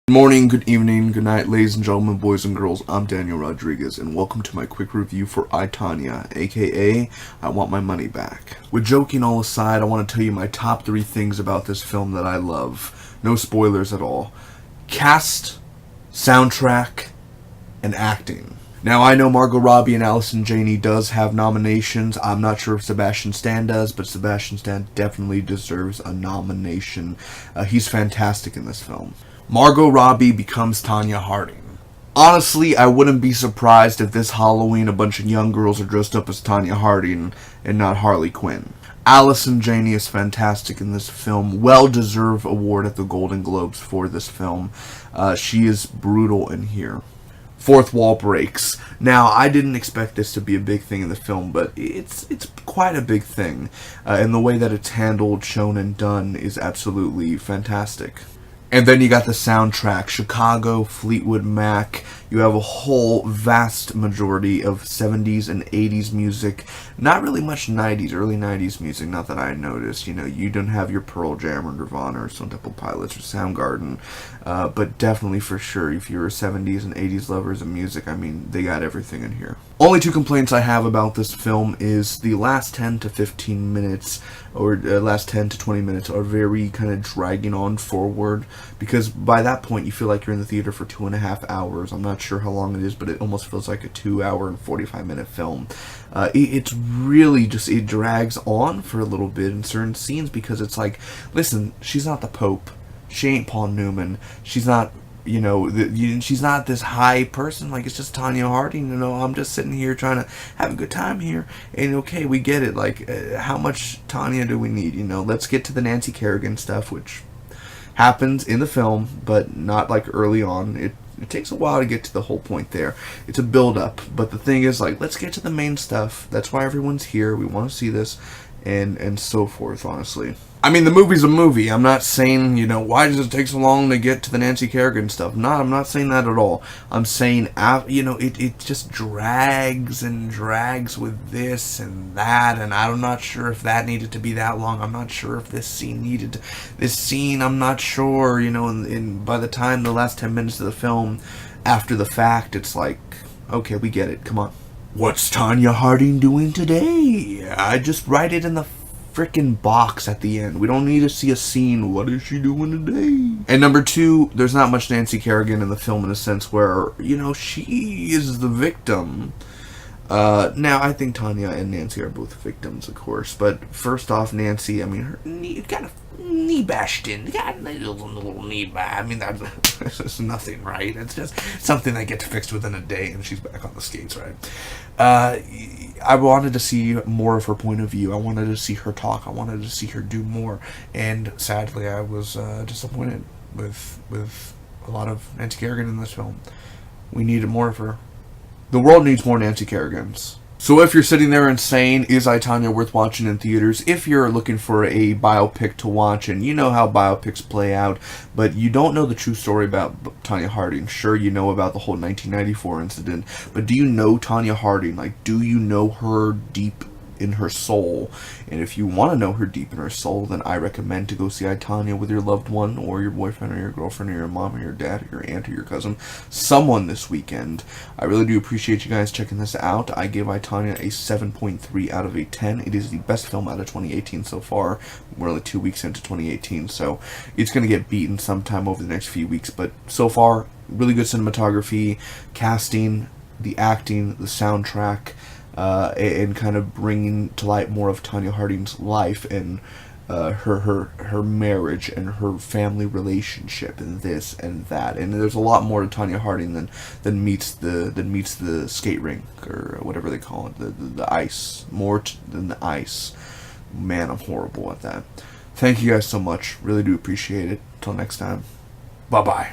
Good morning, good evening, good night, ladies and gentlemen, boys and girls. I'm Daniel Rodriguez, and welcome to my quick review for Tonya, aka I Want My Money Back. With joking all aside, I want to tell you my top 3 things about this film that I love. No spoilers at all. Cast, soundtrack, and acting. Now, I know Margot Robbie and Allison Janney does have nominations. I'm not sure if Sebastian Stan does, but Sebastian Stan definitely deserves a nomination. He's fantastic in this film. Margot Robbie becomes Tonya Harding. Honestly, I wouldn't be surprised if this Halloween a bunch of young girls are dressed up as Tonya Harding and not Harley Quinn. Allison Janney is fantastic in this film. Well-deserved award at the Golden Globes for this film. She is brutal in here. Fourth wall breaks. Now, I didn't expect this to be a big thing in the film, but it's quite a big thing. And the way that it's handled, shown, and done is absolutely fantastic. And then you got the soundtrack, Chicago, Fleetwood Mac. You have a whole vast majority of 70s and 80s music. Not really much 90s, early 90s music, not that I noticed. You know, you don't have your Pearl Jam or Nirvana or Stone Temple Pilots or Soundgarden. But definitely for sure, if you're 70s and 80s lovers of music, I mean, they got everything in here. Only 2 complaints I have about this film is the last 10 to 15 minutes, or last 10 to 20 minutes, are very kind of dragging on forward. Because by that point, you feel like you're in the theater for 2.5 hours. I'm not sure how long it is, but it almost feels like a 2-hour and 45-minute film. It's really just, it drags on for a little bit in certain scenes because it's like, listen, she's not the Pope. She ain't Paul Newman. She's not, you know, she's not this high person. Like, it's just Tonya Harding. You know, I'm just sitting here trying to have a good time here. And okay, we get it. Like, how much Tonya do we need? You know, let's get to the Nancy Kerrigan stuff, which happens in the film, but not like early on. It takes a while to get to the whole point there. It's a build-up, but the thing is, like, let's get to the main stuff. That's why everyone's here. We want to see this, and so forth, honestly. I mean, the movie's a movie. I'm not saying, you know, why does it take so long to get to the Nancy Kerrigan stuff? I'm not saying that at all. I'm saying, you know, it just drags and drags with this and that, and I'm not sure if that needed to be that long. I'm not sure if this scene needed this scene. I'm not sure, you know, and by the time the last 10 minutes of the film, after the fact, it's like, okay, we get it. Come on. What's Tonya Harding doing today? I just write it in the freaking box at the end. We don't need to see a scene. What is she doing today? And number 2, there's not much Nancy Kerrigan in the film in a sense where, you know, she is the victim. Now, I think Tonya and Nancy are both victims, of course. But first off, Nancy, I mean, her knee got a knee bashed in. Got a little knee bash. I mean, that's nothing, right? It's just something that gets fixed within a day, and she's back on the skates, right? I wanted to see more of her point of view. I wanted to see her talk. I wanted to see her do more. And sadly, I was disappointed with a lot of Nancy Kerrigan in this film. We needed more of her. The world needs more Nancy Kerrigans. So if you're sitting there and saying, is I, Tonya worth watching in theaters? If you're looking for a biopic to watch, and you know how biopics play out, but you don't know the true story about Tonya Harding. Sure, you know about the whole 1994 incident, but do you know Tonya Harding? Like, do you know her deep in her soul? And if you want to know her deep in her soul, then I recommend to go see Tonya with your loved one, or your boyfriend, or your girlfriend, or your mom, or your dad, or your aunt, or your cousin, someone this weekend. I really do appreciate you guys checking this out. I give Tonya a 7.3 out of a 10. It is the best film out of 2018 so far. We're only 2 weeks into 2018, so it's going to get beaten sometime over the next few weeks, but so far, really good cinematography, casting, the acting, the soundtrack, and kind of bringing to light more of Tonya Harding's life and her marriage and her family relationship and this and that. And there's a lot more to Tonya Harding than meets the skate rink or whatever they call it, the ice, more than the ice. Man, I'm horrible at that. Thank you guys so much. Really do appreciate it. Till next time. Bye bye.